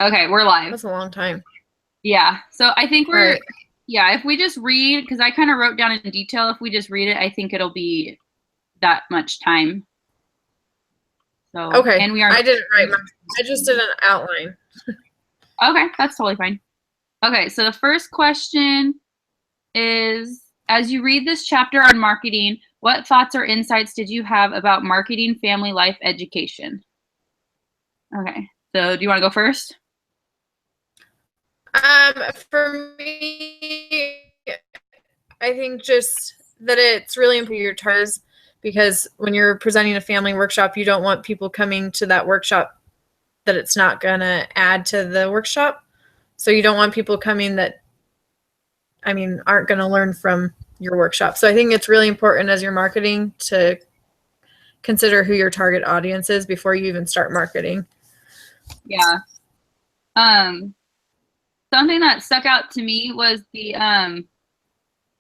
Okay, we're live. That's a long time. Yeah. So I think All right. yeah, if we just read, because I kind of wrote down in detail, if we just read it, I think it'll be that much time. So, Okay. and we are. I didn't write mine. I just did an outline. Okay, that's totally fine. Okay, so the first question is, as you read this chapter on marketing, what thoughts or insights did you have about marketing family life education? Okay, so do you want to go first? For me, I think just that it's really important your targets, because when you're presenting a family workshop, you don't want people coming to that workshop that it's not going to add to the workshop. So you don't want people coming that, aren't going to learn from your workshop. So I think it's really important as you're marketing to consider who your target audience is before you even start marketing. Yeah. Something that stuck out to me was the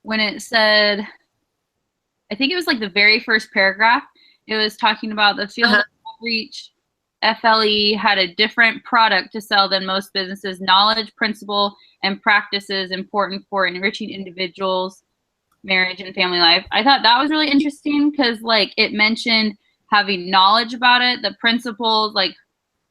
when it said, I think it was like the very first paragraph, it was talking about the field outreach FLE had a different product to sell than most businesses. Knowledge, principle, and practices important for enriching individuals' marriage and family life. I thought that was really interesting because like it mentioned having knowledge about it, the principles, like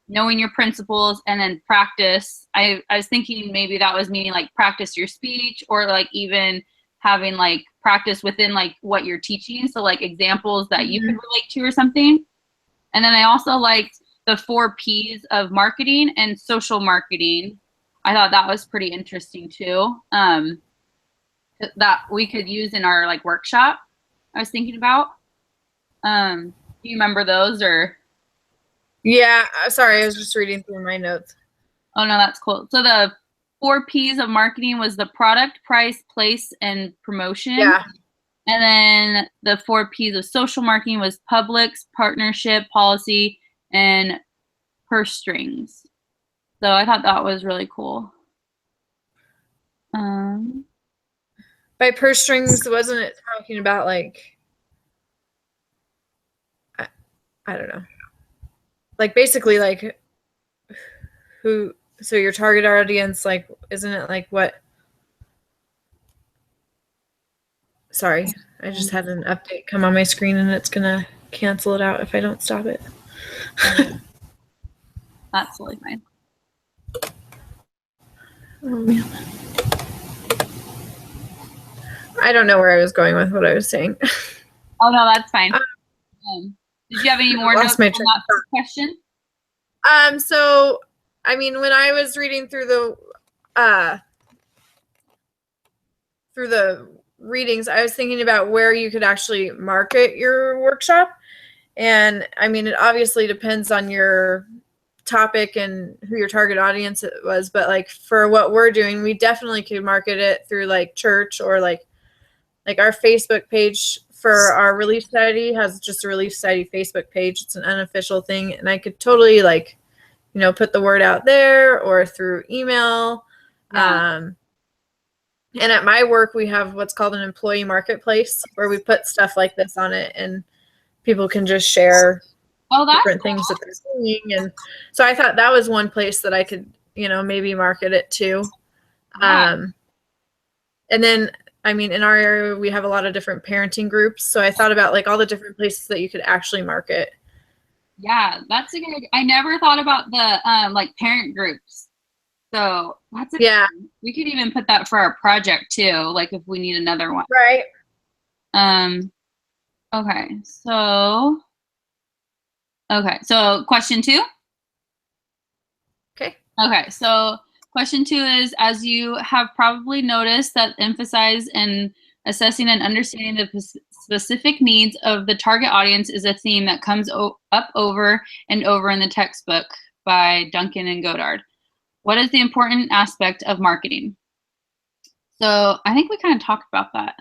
knowing your principles, and then practice. I was thinking maybe that was meaning like practice your speech, or like even having like practice within like what you're teaching. So like examples that you could relate to or something. And then I also liked the 4 P's of marketing and social marketing. I thought that was pretty interesting too. That we could use in our like workshop. I was thinking about. Do you remember those or? Yeah, sorry, I was just reading through my notes. Oh no, that's cool. So the 4 P's of marketing was the product, price, place, and promotion. Yeah. And then the 4 P's of social marketing was publics, partnership, policy, and purse strings. So I thought that was really cool. By purse strings, wasn't it talking about like, I don't know, like basically like who, so your target audience, like, isn't it like what? Sorry, I just had an update come on my screen and it's gonna cancel it out if I don't stop it. That's totally fine. Oh man. I don't know where I was going with what I was saying. Oh no, that's fine. Did you have any more notes on that question? So I mean, when I was reading through the readings, I was thinking about where you could actually market your workshop. And I mean, it obviously depends on your topic and who your target audience was, but like for what we're doing, we definitely could market it through like church, or like our Facebook page for our Relief Society has just a Relief Society Facebook page. It's an unofficial thing, and I could totally like, put the word out there or through email. Yeah. And at my work, we have what's called an employee marketplace where we put stuff like this on it, and people can just share different things that they're seeing. And so I thought that was one place that I could, maybe market it to. Yeah. And then, I mean, in our area, we have a lot of different parenting groups. So I thought about like all the different places that you could actually market. Yeah, that's a good idea. I never thought about the like parent groups. So that's yeah. We could even put that for our project too, like if we need another one. Right. Okay, so question 2. Okay, so question 2 is, as you have probably noticed, that emphasize and assessing and understanding the specific needs of the target audience is a theme that comes up over and over in the textbook by Duncan and Goddard. What is the important aspect of marketing? So I think we kind of talked about that.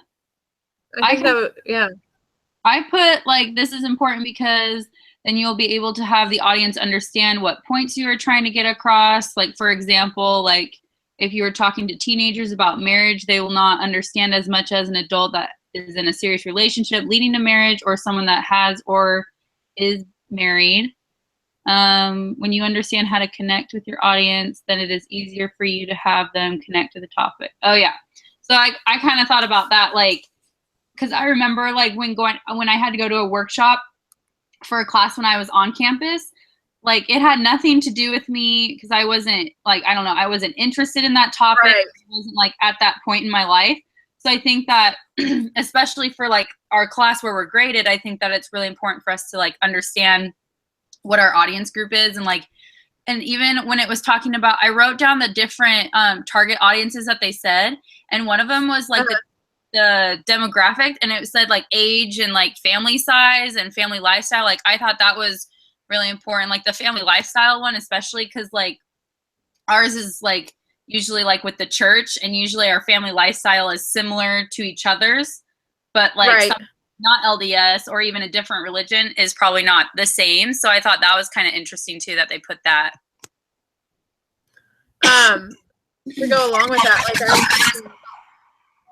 I put like, this is important because then you'll be able to have the audience understand what points you are trying to get across. Like, for example, like if you were talking to teenagers about marriage, they will not understand as much as an adult that is in a serious relationship leading to marriage, or someone that has or is married. When you understand how to connect with your audience, then it is easier for you to have them connect to the topic. Oh yeah. So I kind of thought about that, like, because I remember like when I had to go to a workshop for a class when I was on campus, like it had nothing to do with me because I wasn't like, I don't know, I wasn't interested in that topic. Right. I wasn't like at that point in my life. So I think that especially for like our class where we're graded, I think that it's really important for us to like understand what our audience group is. And like, and even when it was talking about, I wrote down the different target audiences that they said. And one of them was like the demographic, and it said like age and like family size and family lifestyle. Like I thought that was really important, like the family lifestyle one, especially because like ours is like usually like with the church, and usually our family lifestyle is similar to each other's, but like Right. not LDS or even a different religion is probably not the same. So I thought that was kind of interesting too, that they put that. To go along with that,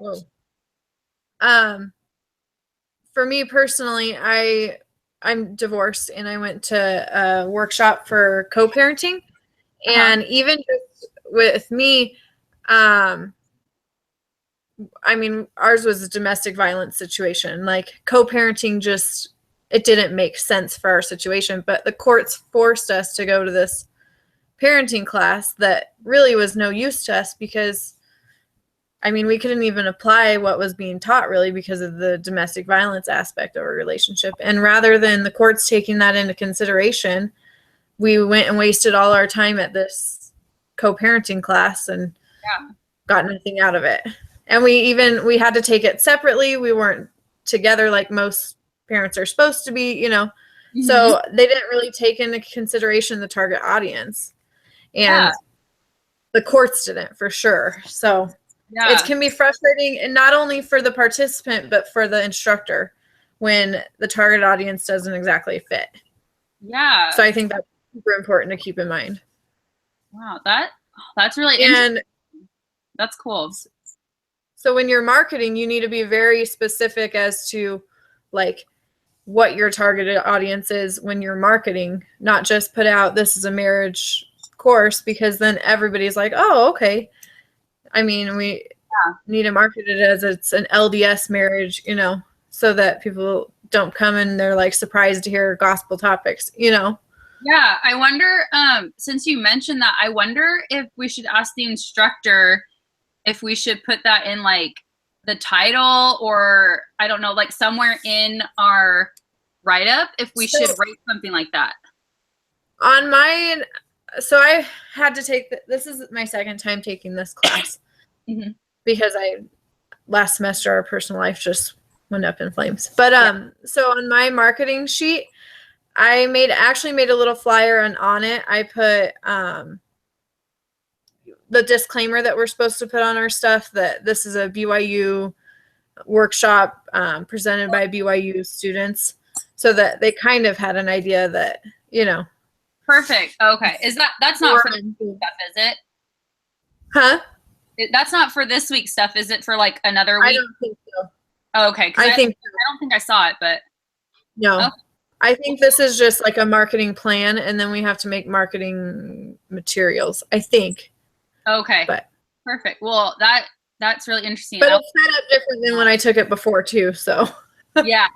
like for me personally, I'm divorced, and I went to a workshop for co-parenting, and even just with me, I mean, ours was a domestic violence situation. Like co-parenting just, it didn't make sense for our situation, but the courts forced us to go to this parenting class that really was no use to us because, I mean, we couldn't even apply what was being taught really because of the domestic violence aspect of our relationship. And rather than the courts taking that into consideration, we went and wasted all our time at this co-parenting class and got nothing out of it. And we had to take it separately. We weren't together like most parents are supposed to be, you know. Mm-hmm. So they didn't really take into consideration the target audience. And the courts didn't, for sure. So it can be frustrating, and not only for the participant, but for the instructor when the target audience doesn't exactly fit. Yeah. So I think that's super important to keep in mind. Wow, that's really interesting. That's cool. So when you're marketing, you need to be very specific as to like what your targeted audience is when you're marketing, not just put out this is a marriage course, because then everybody's like, oh, okay. I mean, we need to market it as it's an LDS marriage, you know, so that people don't come and they're like surprised to hear gospel topics, you know? Yeah. I wonder, since you mentioned that, I wonder if we should ask the instructor if we should put that in like the title, or I don't know, like somewhere in our write-up, if we should write something like that. On mine, so I had to take, this is my second time taking this class because last semester our personal life just went up in flames. But so on my marketing sheet, I actually made a little flyer, and on it I put the disclaimer that we're supposed to put on our stuff, that this is a BYU workshop presented by BYU students, so that they kind of had an idea that, you know. Perfect. Okay. That's not for this week's stuff, is it? Huh? That's not for this week's stuff, is it, for like another week? I don't think so. Oh, okay. I don't think I saw it, but no. Okay. I think this is just like a marketing plan, and then we have to make marketing materials, I think. Okay. But perfect. Well, that's really interesting. But it's set up different than when I took it before too, so. Yeah.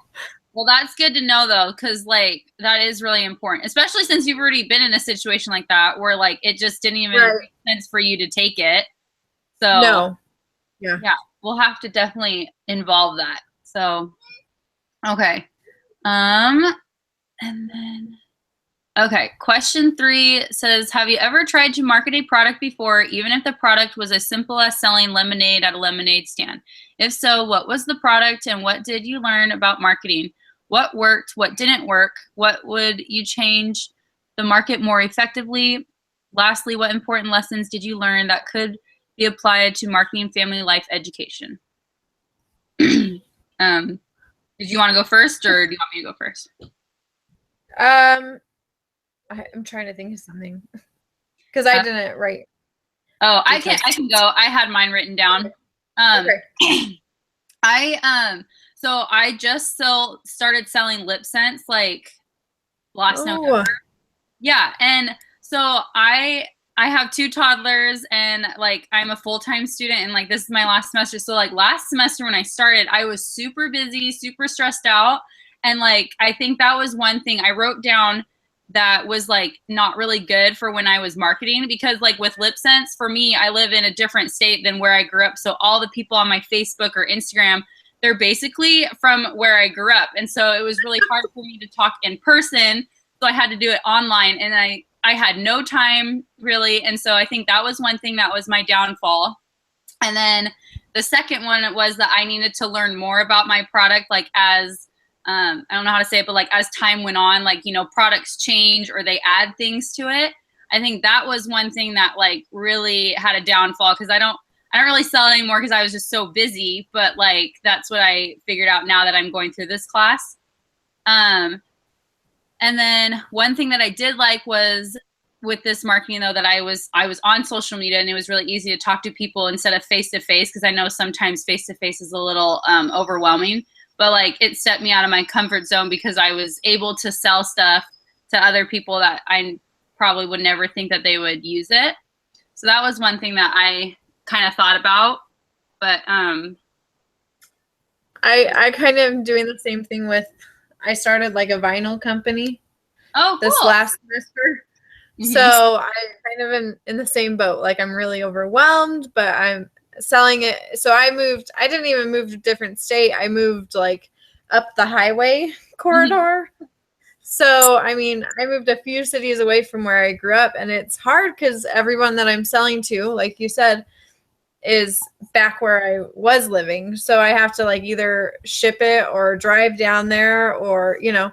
Well, that's good to know though, because like that is really important, especially since you've already been in a situation like that where like it just didn't even make sense for you to take it. So no. Yeah, we'll have to definitely involve that. So okay. And then okay, question 3 says, have you ever tried to market a product before, even if the product was as simple as selling lemonade at a lemonade stand? If so, what was the product and what did you learn about marketing? What worked? What didn't work? What would you change the market more effectively? Lastly, what important lessons did you learn that could be applied to marketing family life education? Did you want to go first, or do you want me to go first? I'm trying to think of something because I didn't write. Oh, I can go. I had mine written down. Okay. So I just started selling lip scents like last November. Yeah, and so I have two toddlers and like I'm a full-time student and like this is my last semester. So like last semester when I started, I was super busy, super stressed out. And like I think that was one thing I wrote down that was like not really good for when I was marketing because like with LipSense, for me, I live in a different state than where I grew up. So all the people on my Facebook or Instagram, they're basically from where I grew up. And so it was really hard for me to talk in person. So I had to do it online and I had no time really. And so I think that was one thing that was my downfall. And then the second one was that I needed to learn more about my product, like as, I don't know how to say it, but like as time went on, like, you know, products change or they add things to it. I think that was one thing that like really had a downfall because I don't really sell it anymore because I was just so busy. But like, that's what I figured out now that I'm going through this class. And then one thing that I did like was with this marketing though that I was on social media and it was really easy to talk to people instead of face to face because I know sometimes face to face is a little overwhelming, but like it set me out of my comfort zone because I was able to sell stuff to other people that I probably would never think that they would use it. So that was one thing that I kind of thought about, but I kind of am doing the same thing with, I started like a vinyl company this cool. last semester. Mm-hmm. So I kind of am in the same boat. Like I'm really overwhelmed, but I'm selling it. So I didn't even move to a different state. I moved like up the highway corridor. Mm-hmm. So, I mean, I moved a few cities away from where I grew up and it's hard because everyone that I'm selling to, like you said, is back where I was living. So I have to like either ship it or drive down there or, you know,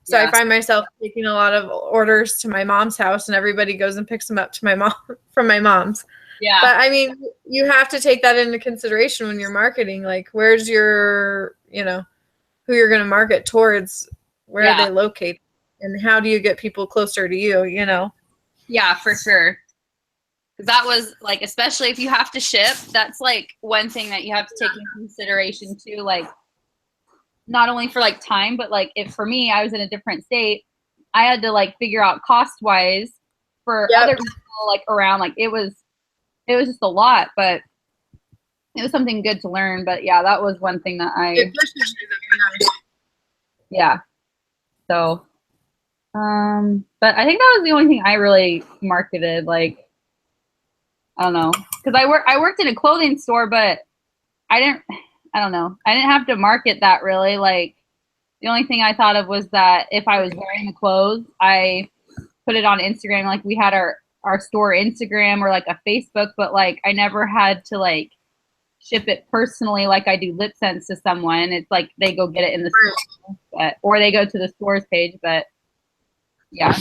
so I find myself taking a lot of orders to my mom's house and everybody goes and picks them up to my mom from my mom's. Yeah. But I mean, you have to take that into consideration when you're marketing. Like where's your, you know, who you're going to market towards, where are they located and how do you get people closer to you, you know? Yeah, for sure. That was like, especially if you have to ship, that's like one thing that you have to take into consideration too. Like not only for like time, but like if for me, I was in a different state, I had to like figure out cost wise for other people like around, like it was just a lot, but it was something good to learn. But yeah, that was one thing that yeah. So, but I think that was the only thing I really marketed. Like, I don't know, because I worked in a clothing store, but I don't know. I didn't have to market that really. Like the only thing I thought of was that if I was wearing the clothes, I put it on Instagram. Like we had our store Instagram or like a Facebook, but like I never had to like ship it personally like I do LipSense to someone. It's like they go get it in the store, or they go to the stores page. But yeah.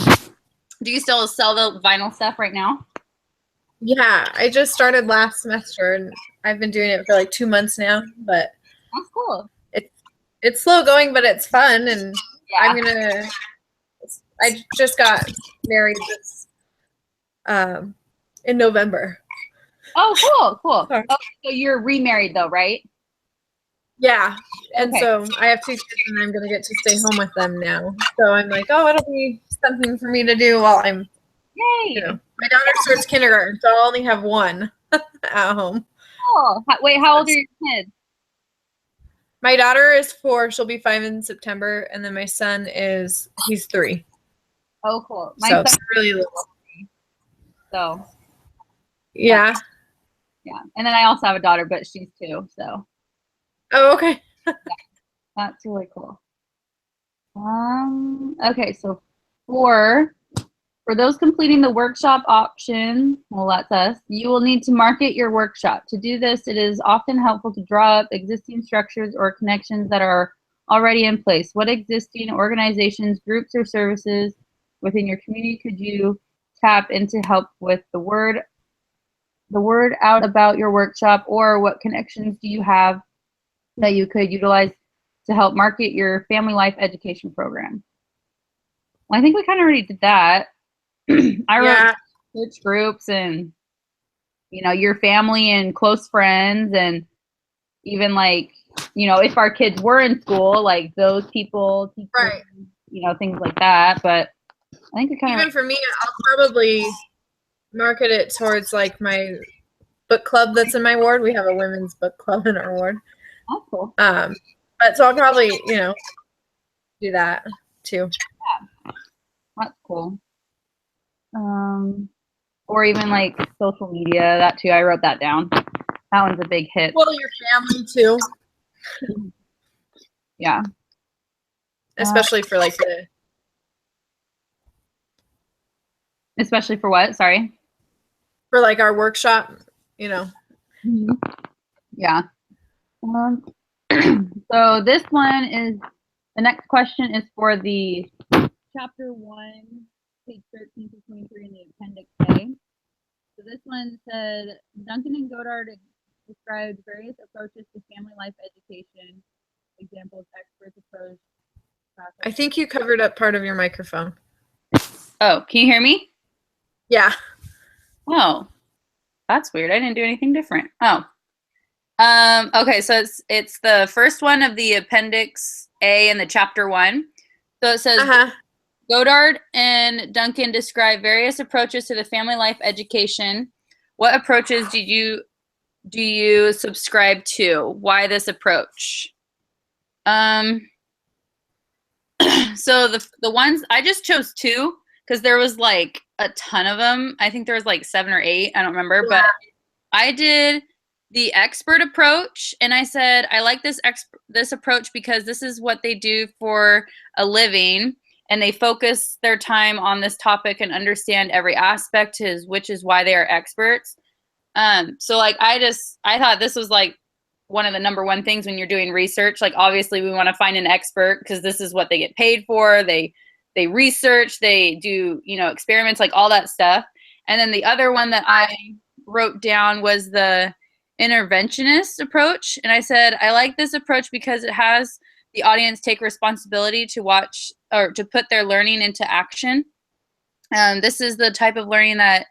Do you still sell the vinyl stuff right now? Yeah, I just started last semester and I've been doing it for like 2 months now, but that's cool. It's slow going, but it's fun. And yeah. I just got married this, in November. Oh, cool. Oh, so you're remarried though, right? Yeah. And so I have 2 kids and I'm going to get to stay home with them now. So I'm like, oh, it'll be something for me to do while I'm, you know, my daughter starts kindergarten, so I'll only have one at home. Oh, wait, how old are your kids? My daughter is 4. She'll be 5 in September. And then my son he's 3. Oh, cool. My son's really little. So. Yeah. Yeah. And then I also have a daughter, but she's 2. So. Oh, okay. Yeah. That's really cool. Okay. So for those completing the workshop option, well, that's us, you will need to market your workshop. To do this, it is often helpful to draw up existing structures or connections that are already in place. What existing organizations, groups, or services within your community could you tap into help with the word out about your workshop, or what connections do you have that you could utilize to help market your family life education program? Well, I think we kind of already did that. I wrote church groups and, you know, your family and close friends, and even like, you know, if our kids were in school, like those people, teachers, you know, things like that. But I think it kind Even of for me, I'll probably market it towards like my book club that's in my ward. We have a women's book club in our ward. that's cool. But so I'll probably, do that too. That's cool. Or even like social media, that too. I wrote that down. That one's a big hit. Well, your family too. Yeah. Especially for like especially for what? Sorry. for like our workshop, Mm-hmm. Yeah. So this one is, the next question is for the chapter 1, page 13 to 23 in the appendix A. So this one said, Duncan and Godard described various approaches to family life education, examples, experts approach. I think you covered up part of your microphone. Oh, can you hear me? Yeah. Oh, that's weird. I didn't do anything different. Oh. Okay, so it's the first one of the appendix A in the chapter 1. So it says, Godard and Duncan describe various approaches to the family life education. What approaches do you subscribe to? Why this approach? So the ones I just chose 2 because there was like a ton of them. I think there was like 7 or 8. I don't remember, but I did the expert approach, and I said I like this approach because this is what they do for a living, and they focus their time on this topic and understand every aspect, which is why they are experts. So like I thought this was like one of the number one things when you're doing research. Like obviously we want to find an expert because this is what they get paid for. They research, they do, experiments, like all that stuff. And then the other one that I wrote down was the interventionist approach. And I said, I like this approach because it has the audience take responsibility to watch or to put their learning into action. This is the type of learning that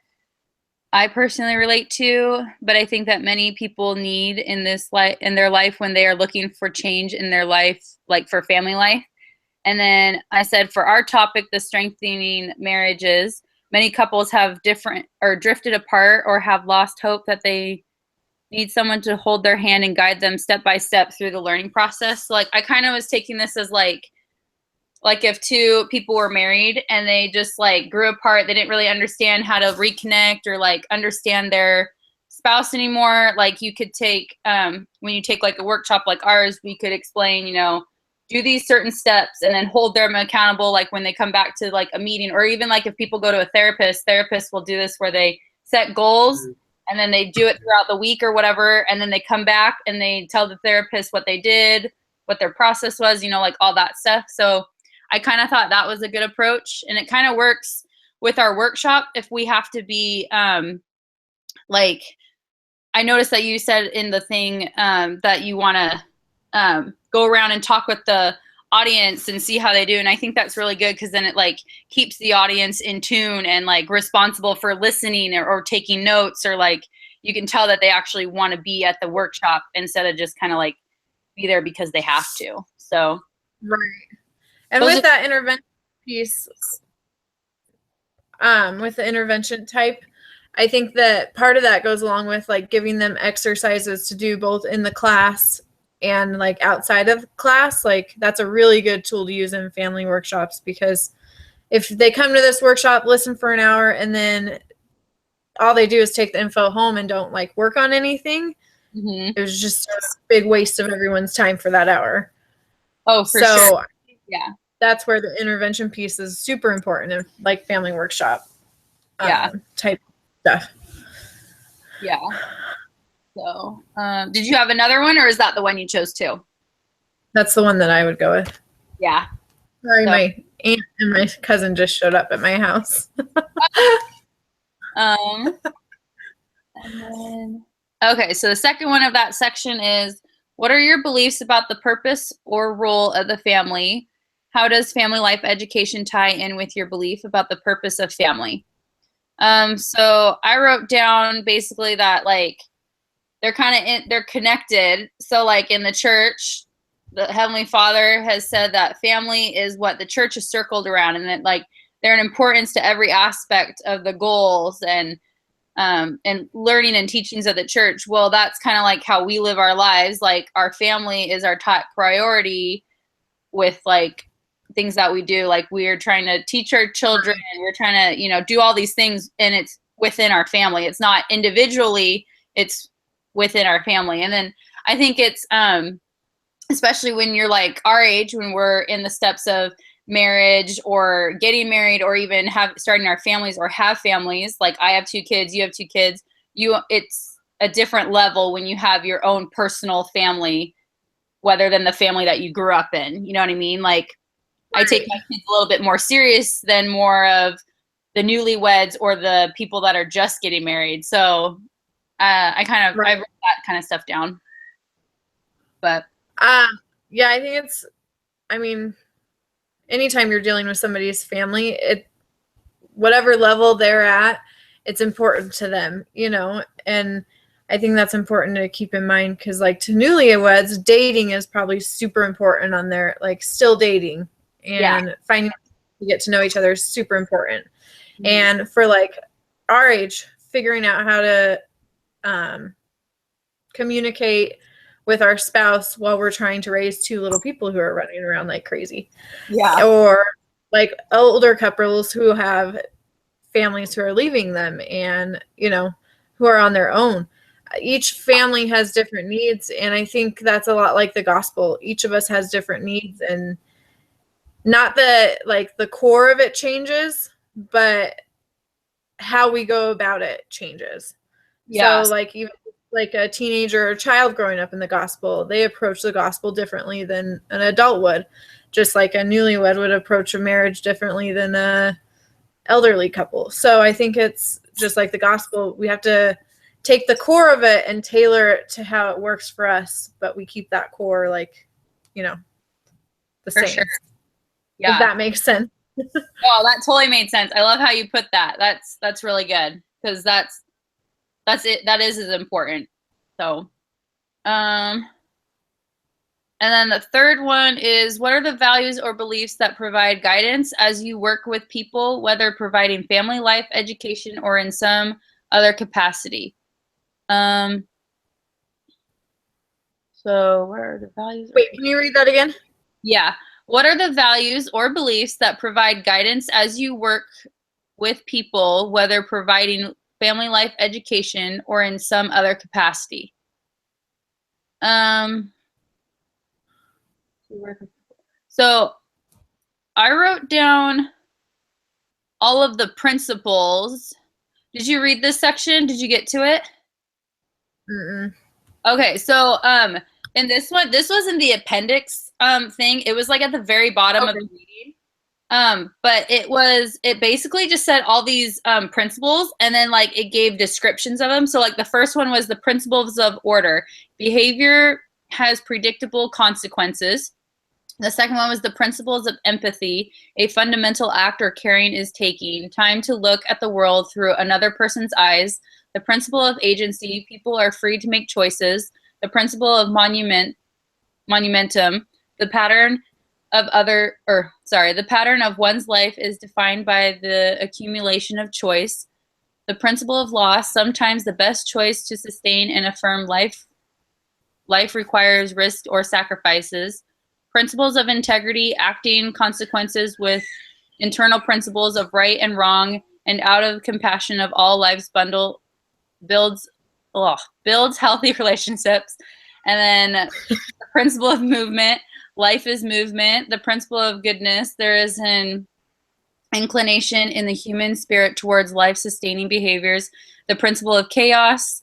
I personally relate to, but I think that many people need in their life when they are looking for change in their life, like for family life. And then I said for our topic, the strengthening marriages, many couples have drifted apart or have lost hope that they need someone to hold their hand and guide them step by step through the learning process. So like I kind of was taking this as like if 2 people were married and they just like grew apart, they didn't really understand how to reconnect or like understand their spouse anymore. Like you could take, when you take like a workshop like ours, we could explain, do these certain steps and then hold them accountable. Like when they come back to like a meeting, or even like if people go to a therapists will do this where they set goals and then they do it throughout the week or whatever. And then they come back and they tell the therapist what they did, what their process was, like all that stuff. So I kind of thought that was a good approach, and it kind of works with our workshop if we have to be like, I noticed that you said in the thing that you want to go around and talk with the audience and see how they do. And I think that's really good because then it like keeps the audience in tune and like responsible for listening or taking notes, or like you can tell that they actually want to be at the workshop instead of just kind of like be there because they have to. So right. And with that intervention piece, with the intervention type, I think that part of that goes along with like giving them exercises to do both in the class and like outside of class. Like that's a really good tool to use in family workshops, because if they come to this workshop, listen for an hour, and then all they do is take the info home and don't like work on anything, it was just a big waste of everyone's time for that hour. Oh, for sure. Yeah. That's where the intervention piece is super important in like family workshop type stuff. Yeah. So, did you have another one, or is that the one you chose too? That's the one that I would go with. Yeah. Sorry, my aunt and my cousin just showed up at my house. And then, okay, so the second one of that section is, what are your beliefs about the purpose or role of the family? How does family life education tie in with your belief about the purpose of family? So I wrote down basically that like they're connected. So like in the church, the Heavenly Father has said that family is what the church is circled around, and that like they're an importance to every aspect of the goals and learning and teachings of the church. Well, that's kind of like how we live our lives. Like our family is our top priority with like things that we do. Like we're trying to teach our children and we're trying to, you know, do all these things, and it's within our family. It's not individually, it's within our family. And then I think it's, especially when you're like our age, when we're in the steps of marriage or getting married or even starting our families or have families. Like I have 2 kids, you have 2 kids. It's a different level when you have your own personal family, rather than the family that you grew up in. You know what I mean? Like Right. I take my kids a little bit more serious than more of the newlyweds or the people that are just getting married. So I wrote that kind of stuff down. But yeah, I think it's, I mean, anytime you're dealing with somebody's family, whatever level they're at, it's important to them, you know, and I think that's important to keep in mind, because like to newlyweds, dating is probably super important on their, like, still dating and finding to get to know each other is super important. Mm-hmm. And for like our age, figuring out how to communicate with our spouse while we're trying to raise 2 little people who are running around like crazy. Yeah. Or like older couples who have families who are leaving them and, you know, who are on their own. Each family has different needs. And I think that's a lot like the gospel. Each of us has different needs, and not that like the core of it changes, but how we go about it changes. Yeah. So like even like a teenager or a child growing up in the gospel, they approach the gospel differently than an adult would, just like a newlywed would approach a marriage differently than a elderly couple. So I think it's just like the gospel. We have to take the core of it and tailor it to how it works for us, but we keep that core, like, you know, the same. Sure. Yeah. If that makes sense. Oh, that totally made sense. I love how you put that. That's really good, because that's it. That is important. So, and then the third one is, what are the values or beliefs that provide guidance as you work with people, whether providing family life, education, or in some other capacity? So what are the values? Wait, can you read that again? Yeah. What are the values or beliefs that provide guidance as you work with people, whether providing family life, education, or in some other capacity? So I wrote down all of the principles. Did you read this section? Did you get to it? Mm-mm. Okay, so in this one, this was in the appendix thing. It was like at the very bottom of the reading. But it basically just said all these principles, and then like it gave descriptions of them. So like the first one was the principles of order. Behavior has predictable consequences. The second one was the principles of empathy. A fundamental act or caring is taking time to look at the world through another person's eyes. The principle of agency. People are free to make choices. The principle of monumentum. The pattern of one's life is defined by the accumulation of choice. The principle of loss. Sometimes the best choice to sustain and affirm life requires risk or sacrifices. Principles of integrity, acting consequences with internal principles of right and wrong, and out of compassion of all life's bundle builds healthy relationships. And then the principle of movement. Life is movement. The principle of goodness. There is an inclination in the human spirit towards life-sustaining behaviors. The principle of chaos.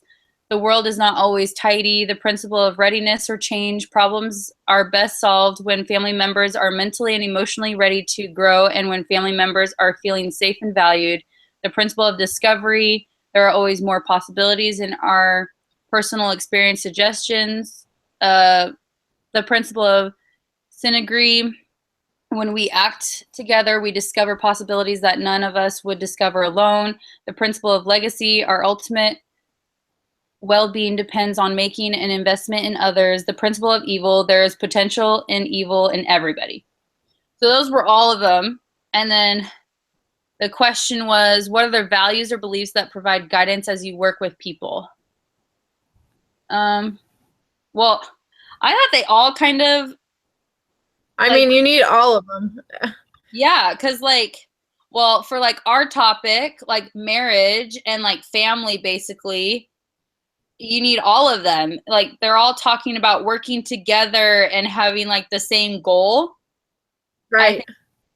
The world is not always tidy. The principle of readiness or change. Problems are best solved when family members are mentally and emotionally ready to grow, and when family members are feeling safe and valued. The principle of discovery. There are always more possibilities in our personal experience suggestions. The principle of synergy. When we act together, we discover possibilities that none of us would discover alone. The principle of legacy. Our ultimate well-being depends on making an investment in others. The principle of evil. There is potential in evil in everybody. So those were all of them. And then the question was, what are their values or beliefs that provide guidance as you work with people? Well, I thought they all kind of. I mean, you need all of them. Yeah, because like, well, for like our topic, like marriage and like family, basically, you need all of them. Like they're all talking about working together and having like the same goal. Right.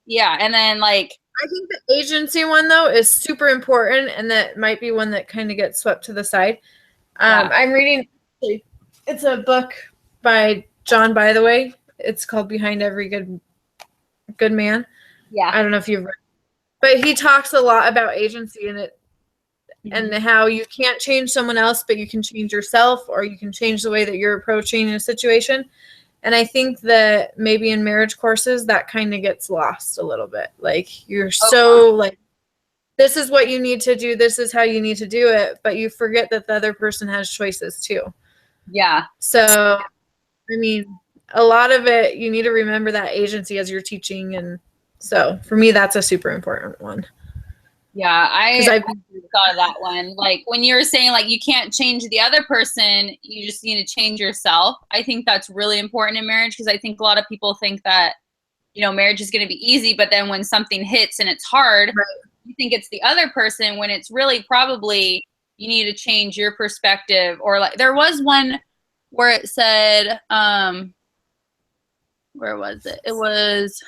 Yeah, and then like I think the agency one though is super important, and that might be one that kind of gets swept to the side. I'm reading. It's a book by John, by the way. It's called Behind Every Good Man. Yeah. I don't know if you've read, but he talks a lot about agency and how you can't change someone else, but you can change yourself, or you can change the way that you're approaching a situation. And I think that maybe in marriage courses that kind of gets lost a little bit. Like you're so like, this is what you need to do. This is how you need to do it. But you forget that the other person has choices too. Yeah. So, I mean, a lot of it, you need to remember that agency as you're teaching. And so for me, that's a super important one. Yeah, I thought of that one. Like when you were saying like you can't change the other person, you just need to change yourself. I think that's really important in marriage because I think a lot of people think that, you know, marriage is going to be easy, but then when something hits and it's hard, you think it's the other person when it's really probably you need to change your perspective. Or like there was one where it said, where was it? It was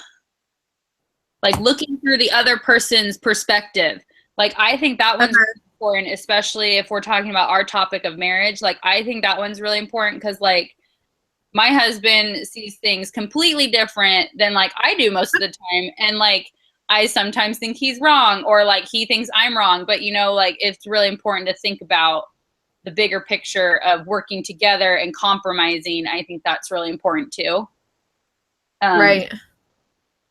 like looking through the other person's perspective. Like I think that one's really important, especially if we're talking about our topic of marriage. Like I think that one's really important because like my husband sees things completely different than like I do most of the time. And like I sometimes think he's wrong, or like he thinks I'm wrong. But you know, like it's really important to think about the bigger picture of working together and compromising. I think that's really important too. Right.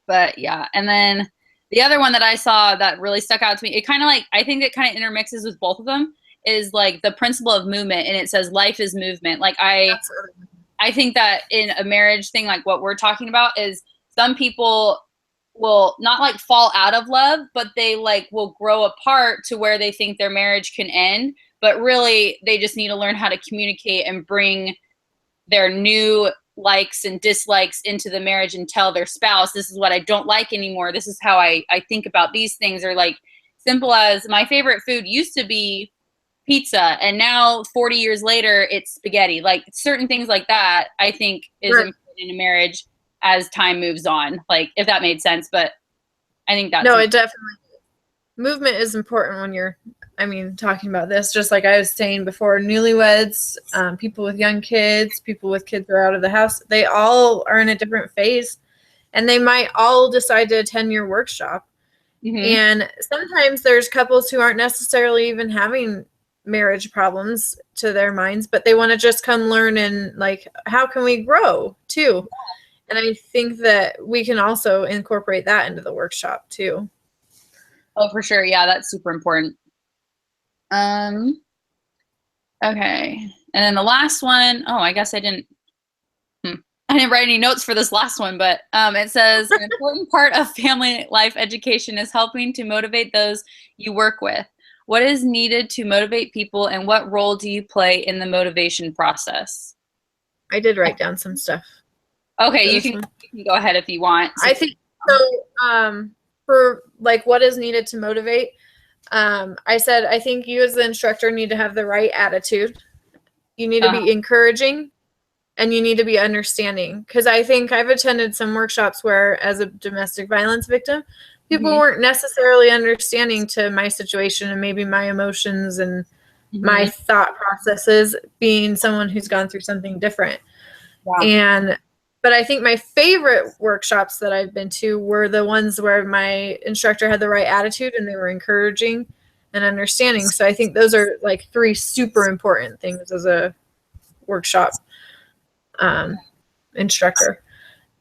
But yeah, and then the other one that I saw that really stuck out to me, it kind of like, I think it kind of intermixes with both of them, is like the principle of movement, and it says life is movement. Like I think that in a marriage thing, like what we're talking about is some people will not like fall out of love, but they like will grow apart to where they think their marriage can end. But really they just need to learn how to communicate and bring their new likes and dislikes into the marriage and tell their spouse, this is what I don't like anymore. This is how I think about these things. Or like simple as my favorite food used to be pizza, and now 40 years later, it's spaghetti. Like certain things like that, I think is important in a marriage as time moves on. Like if that made sense, but I think that's no, it definitely movement is important when you're, I mean, talking about this, just like I was saying before, newlyweds, people with young kids, people with kids that are out of the house, they all are in a different phase, and they might all decide to attend your workshop. And sometimes there's couples who aren't necessarily even having marriage problems to their minds, but they want to just come learn and like, how can we grow too? And I think that we can also incorporate that into the workshop too. Oh, for sure. Yeah, that's super important. Okay. And then the last one, oh, I guess I didn't write any notes for this last one, but it says an important part of family life education is helping to motivate those you work with. What is needed to motivate people, and what role do you play in the motivation process? I did write down some stuff. Okay, you can go ahead if you want. I think so. For like what is needed to motivate, I said I think you as the instructor need to have the right attitude. You need to be encouraging, and you need to be understanding. Because I think I've attended some workshops where, as a domestic violence victim, people weren't necessarily understanding to my situation and maybe my emotions and my thought processes, being someone who's gone through something different. But I think my favorite workshops that I've been to were the ones where my instructor had the right attitude and they were encouraging and understanding. So I think those are like 3 super important things as a workshop instructor.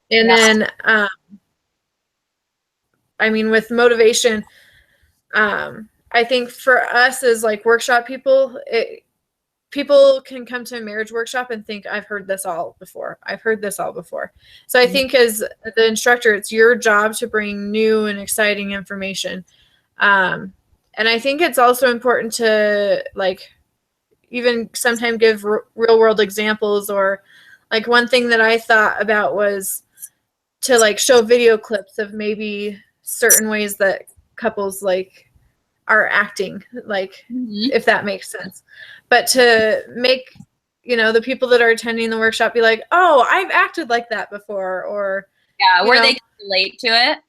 And then, I mean, with motivation, I think for us as like workshop people, people can come to a marriage workshop and think, I've heard this all before. So I think as the instructor, it's your job to bring new and exciting information. And I think it's also important to like even sometimes give real world examples, or like one thing that I thought about was to like show video clips of maybe certain ways that couples like are acting, like if that makes sense. But to make, the people that are attending the workshop be like, oh, I've acted like that before, or where they can relate to it.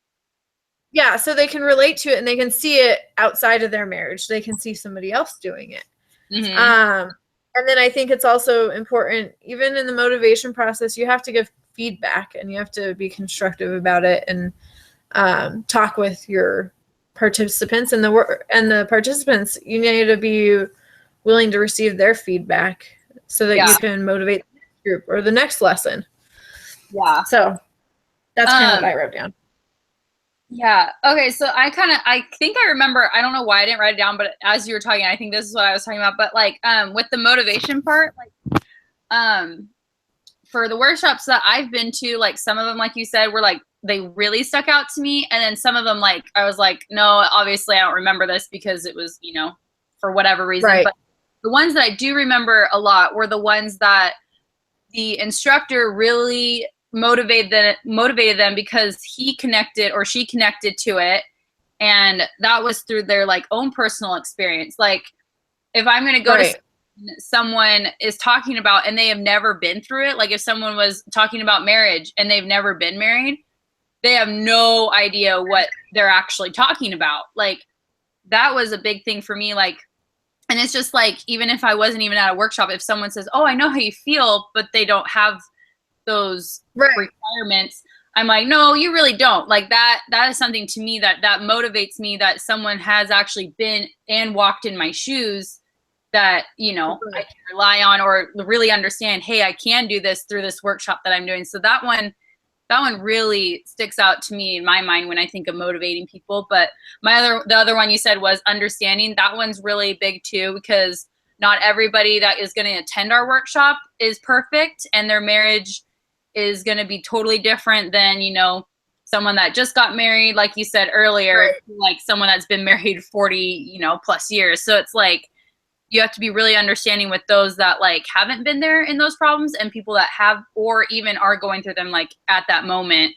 Yeah, so they can relate to it and they can see it outside of their marriage. They can see somebody else doing it. And then I think it's also important, even in the motivation process, you have to give feedback and you have to be constructive about it, and talk with your participants, and the participants, you need to be willing to receive their feedback so that you can motivate the next group or the next lesson. Yeah. So that's kind of what I wrote down. Yeah. Okay. So I think I remember, I don't know why I didn't write it down, but as you were talking, I think this is what I was talking about. But like, with the motivation part, like, for the workshops that I've been to, like some of them, like you said, were like, they really stuck out to me. And then some of them, like, I was like, no, obviously I don't remember this because it was, for whatever reason. Right. But the ones that I do remember a lot were the ones that the instructor really motivated them because he connected or she connected to it, and that was through their like own personal experience. Like if I'm going to go to someone is talking about and they have never been through it, like if someone was talking about marriage and they've never been married, they have no idea what they're actually talking about. Like that was a big thing for me. Like, and it's just like, even if I wasn't even at a workshop, if someone says, oh, I know how you feel, but they don't have those requirements, I'm like, no, you really don't. Like that is something to me that motivates me, that someone has actually been and walked in my shoes, that, I can rely on or really understand, hey, I can do this through this workshop that I'm doing. So that one really sticks out to me in my mind when I think of motivating people. But the other one you said was understanding. That one's really big too, because not everybody that is going to attend our workshop is perfect, and their marriage is going to be totally different than, someone that just got married, like you said earlier, like someone that's been married 40, plus years. So it's like, you have to be really understanding with those that like haven't been there in those problems, and people that have, or even are going through them like at that moment.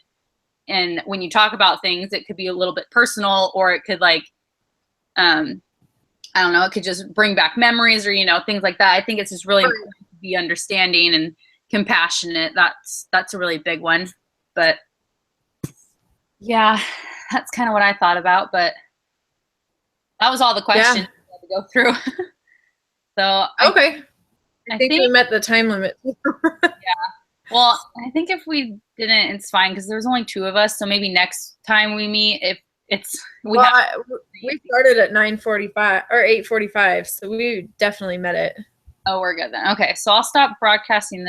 And when you talk about things, it could be a little bit personal, or it could like, I don't know, it could just bring back memories or, things like that. I think it's just really important to be understanding and compassionate. That's a really big one. But yeah, that's kind of what I thought about, but that was all the questions I had to go through. So I think we met the time limit. Yeah. Well, I think if we didn't, it's fine because there's only 2 of us. So maybe next time we meet, if it's we started at 9:45 or 8:45, so we definitely met it. Oh, we're good then. Okay, so I'll stop broadcasting.